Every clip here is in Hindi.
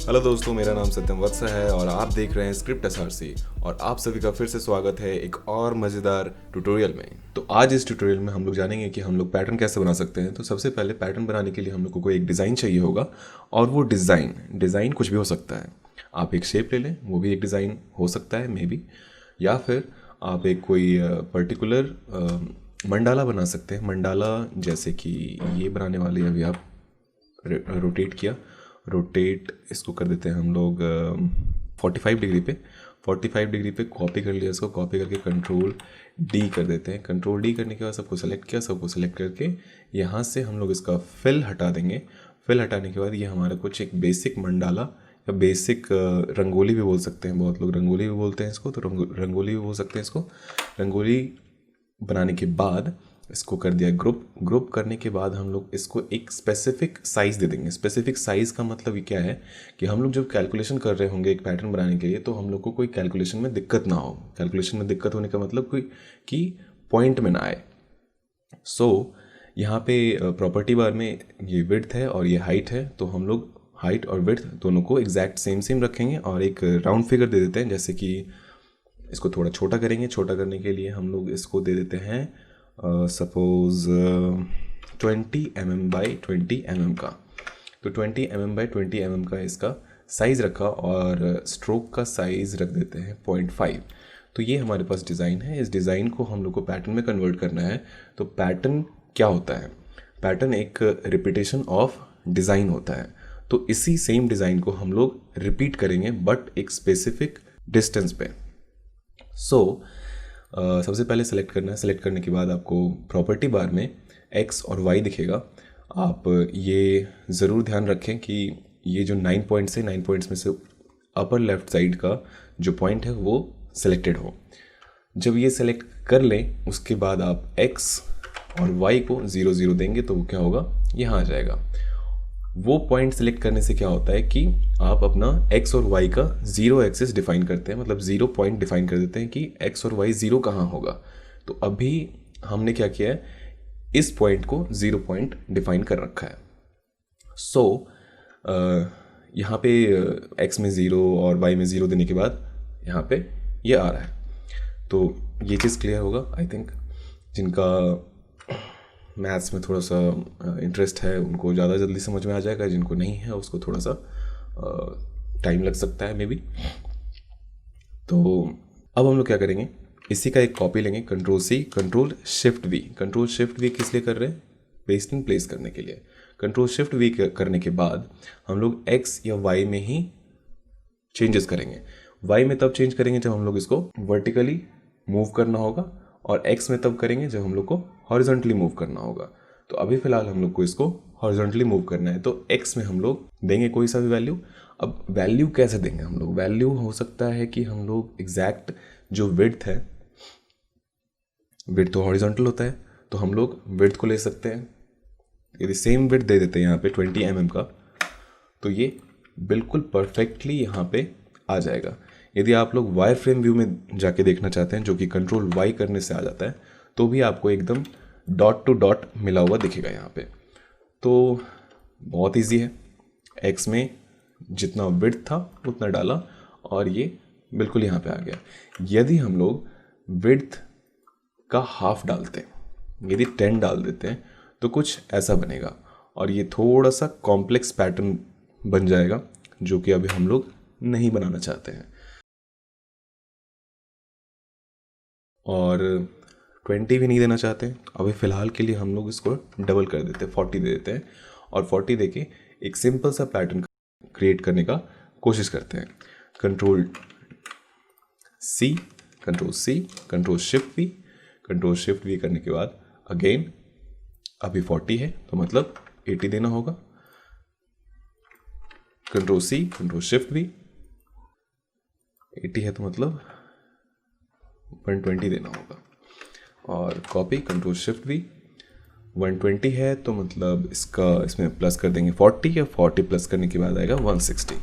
हेलो दोस्तों, मेरा नाम सत्यम वत्स है और आप देख रहे हैं स्क्रिप्ट एसआरसी। और आप सभी का फिर से स्वागत है एक और मज़ेदार ट्यूटोरियल में। तो आज इस ट्यूटोरियल में हम लोग जानेंगे कि हम लोग पैटर्न कैसे बना सकते हैं। तो सबसे पहले पैटर्न बनाने के लिए हम लोग को कोई एक डिज़ाइन चाहिए होगा, और वो डिज़ाइन कुछ भी हो सकता है। आप एक शेप ले लें, वो भी एक डिज़ाइन हो सकता है मे बी, या फिर आप एक कोई पर्टिकुलर मंडाला बना सकते हैं। मंडाला जैसे कि ये बनाने वाले, अभी आप रोटेट किया, रोटेट इसको कर देते हैं हम लोग 45 डिग्री पे। 45 डिग्री पे कॉपी कर लिया, इसको कॉपी करके कंट्रोल डी कर देते हैं। कंट्रोल डी करने के बाद सबको सेलेक्ट किया, सबको सेलेक्ट करके यहाँ से हम लोग इसका फिल हटा देंगे। फिल हटाने के बाद ये हमारा कुछ एक बेसिक मंडाला या बेसिक रंगोली भी बोल सकते हैं, बहुत लोग रंगोली भी बोलते हैं इसको, तो रंगोली भी बोल सकते हैं इसको। रंगोली बनाने के बाद इसको कर दिया ग्रुप करने के बाद हम लोग इसको एक स्पेसिफिक साइज़ दे देंगे। स्पेसिफिक साइज़ का मतलब ये क्या है कि हम लोग जब कैलकुलेशन कर रहे होंगे एक पैटर्न बनाने के लिए, तो हम लोग को कोई कैलकुलेशन में दिक्कत ना हो। कैलकुलेशन में दिक्कत होने का मतलब कोई कि पॉइंट में ना आए। सो यहाँ पे प्रॉपर्टी बार में ये विड्थ है और ये हाइट है, तो हम लोग हाइट और विड्थ दोनों को एग्जैक्ट सेम रखेंगे और एक राउंड फिगर दे देते हैं। जैसे कि इसको थोड़ा छोटा करेंगे। छोटा करने के लिए हम लोग इसको दे देते हैं सपोज 20 mm बाई 20 mm का। तो 20 mm बाई 20 mm का इसका साइज़ रखा और स्ट्रोक का साइज़ रख देते हैं 0.5। तो ये हमारे पास डिज़ाइन है। इस डिज़ाइन को हम लोग को पैटर्न में कन्वर्ट करना है। तो पैटर्न क्या होता है? पैटर्न एक रिपीटेशन ऑफ डिज़ाइन होता है। तो इसी सेम डिज़ाइन को हम लोग रिपीट करेंगे बट एक स्पेसिफिक डिस्टेंस पे। सबसे पहले सेलेक्ट करना है। सेलेक्ट करने के बाद आपको प्रॉपर्टी बार में एक्स और वाई दिखेगा। आप ये ज़रूर ध्यान रखें कि ये जो 9 पॉइंट्स है, 9 पॉइंट्स में से अपर लेफ्ट साइड का जो पॉइंट है वो सिलेक्टेड हो। जब ये सेलेक्ट कर लें उसके बाद आप एक्स और वाई को 0 0 देंगे तो वो क्या होगा, यहाँ आ जाएगा। वो पॉइंट सेलेक्ट करने से क्या होता है कि आप अपना x और y का जीरो एक्सिस डिफाइन करते हैं, मतलब 0 पॉइंट डिफाइन कर देते हैं कि x और y 0 कहाँ होगा। तो अभी हमने क्या किया है, इस पॉइंट को 0 पॉइंट डिफाइन कर रखा है। यहाँ पे x में 0 और y में 0 देने के बाद यहाँ पे ये आ रहा है। तो ये चीज़ क्लियर होगा आई थिंक। जिनका मैथ्स में थोड़ा सा इंटरेस्ट है उनको ज़्यादा जल्दी समझ में आ जाएगा, जिनको नहीं है उसको थोड़ा सा टाइम लग सकता है मे बी। तो अब हम लोग क्या करेंगे, इसी का एक कॉपी लेंगे, control C control shift V. Control shift V किस लिए कर रहे हैं? पेस्ट इन प्लेस करने के लिए। कंट्रोल शिफ्ट वी करने के बाद हम लोग एक्स या वाई में ही चेंजेस करेंगे। वाई में तब चेंज करेंगे जब हम लोग इसको वर्टिकली मूव करना होगा, और x में तब करेंगे जब हम लोग को हॉरिजॉन्टली मूव करना होगा। तो अभी फ़िलहाल हम लोग को इसको हॉरिजॉन्टली मूव करना है, तो x में हम लोग देंगे कोई सा भी वैल्यू। अब वैल्यू कैसे देंगे हम लोग? वैल्यू हो सकता है कि हम लोग एग्जैक्ट जो विड्थ है, विड्थ तो हॉरिजॉन्टल होता है, तो हम लोग विड्थ को ले सकते हैं। यदि सेम विड्थ दे देते हैं यहाँ पे 20 mm का, तो ये बिल्कुल परफेक्टली यहाँ पे आ जाएगा। यदि आप लोग वायर फ्रेम व्यू में जाके देखना चाहते हैं, जो कि कंट्रोल वाई करने से आ जाता है, तो भी आपको एकदम डॉट टू डॉट मिला हुआ दिखेगा यहाँ पे। तो बहुत इजी है, एक्स में जितना विड्थ था उतना डाला और ये बिल्कुल यहाँ पे आ गया। यदि हम लोग विड्थ का हाफ डालते हैं, यदि 10 डाल देते हैं, तो कुछ ऐसा बनेगा और ये थोड़ा सा कॉम्प्लेक्स पैटर्न बन जाएगा, जो कि अभी हम लोग नहीं बनाना चाहते हैं। और 20 भी नहीं देना चाहते। अभी फ़िलहाल के लिए हम लोग इसको डबल कर देते हैं, 40 दे देते हैं, और 40 देके एक सिंपल सा पैटर्न क्रिएट करने का कोशिश करते हैं। Control C control shift V करने के बाद अगेन अभी 40 है तो मतलब 80 देना होगा। Control C control shift V, 80 है तो मतलब 120 देना होगा। और कॉपी कंट्रोल शिफ्ट वी, 120 है तो मतलब इसमें प्लस कर देंगे 40, या 40 प्लस करने के बाद आएगा 160।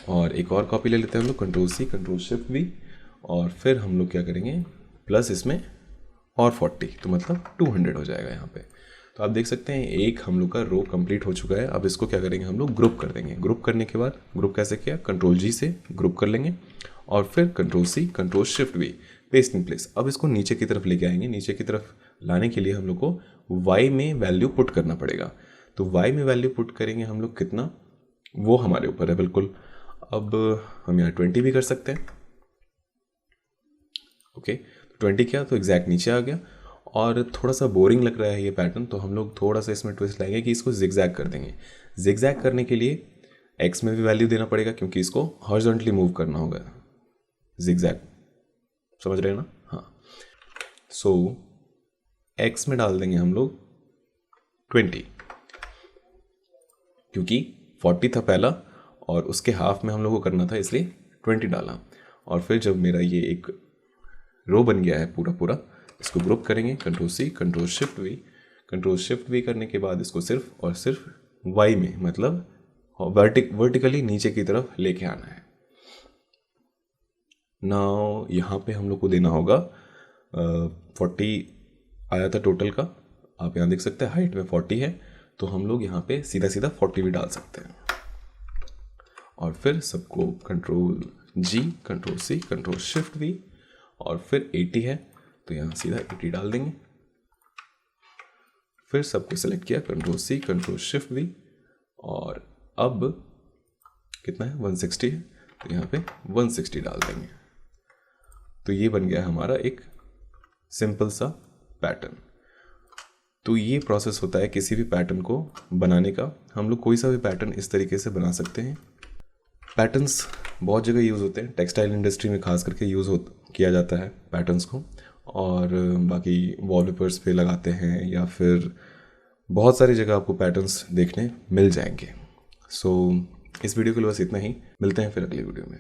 और एक और कॉपी ले लेते हैं हम लोग, control C control shift V, और फिर हम लोग क्या करेंगे, प्लस इसमें और 40, तो मतलब 200 हो जाएगा यहाँ पे। तो आप देख सकते हैं एक हम लोग का रो कंप्लीट हो चुका है। अब इसको क्या करेंगे, हम लोग ग्रुप कर देंगे। ग्रुप करने के बाद ग्रुप कैसे किया, कंट्रोल जी से ग्रुप कर लेंगे और फिर control C control shift V, paste in place. अब इसको नीचे की तरफ लेके आएंगे। नीचे की तरफ लाने के लिए हम लोग को y में वैल्यू पुट करना पड़ेगा। तो y में वैल्यू पुट करेंगे हम लोग कितना, वो हमारे ऊपर है बिल्कुल। अब हम यहाँ 20 भी कर सकते हैं। ओके, 20 किया तो एग्जैक्ट नीचे आ गया। और थोड़ा सा बोरिंग लग रहा है ये पैटर्न, तो हम लोग थोड़ा सा इसमें ट्विस्ट लाएंगे कि इसको जिगजैग कर देंगे। जिगजैग करने के लिए x में भी वैल्यू देना पड़ेगा क्योंकि इसको हॉरिजॉन्टली मूव करना होगा। जिगजैग समझ रहे हैं ना? हाँ। सो x में डाल देंगे हम लोग 20 क्योंकि 40 था पहला और उसके हाफ में हम लोग को करना था, इसलिए 20 डाला। और फिर जब मेरा ये एक रो बन गया है पूरा पूरा, इसको ग्रुप करेंगे, control C control shift V. Control shift V करने के बाद इसको सिर्फ और सिर्फ y में, मतलब वर्टिकली नीचे की तरफ लेके आना है। नाउ यहाँ पे हम लोग को देना होगा 40 आया था टोटल का, आप यहाँ देख सकते हैं हाइट में 40 है, तो हम लोग यहाँ पे सीधा सीधा 40 भी डाल सकते हैं। और फिर सबको control G control C control shift V, और फिर 80 है तो यहाँ सीधा 80 डाल देंगे। फिर सबको सेलेक्ट किया, control C control shift V, और अब कितना है 160 है तो यहाँ पे 160 डाल देंगे। तो ये बन गया हमारा एक सिंपल सा पैटर्न। तो ये प्रोसेस होता है किसी भी पैटर्न को बनाने का। हम लोग कोई सा भी पैटर्न इस तरीके से बना सकते हैं। पैटर्न्स बहुत जगह यूज़ होते हैं, टेक्सटाइल इंडस्ट्री में खास करके किया जाता है पैटर्न्स को, और बाकी वॉलपेपर्स पे लगाते हैं या फिर बहुत सारी जगह आपको पैटर्न्स देखने मिल जाएंगे। सो इस वीडियो के लिए बस इतना ही, मिलते हैं फिर अगली वीडियो में।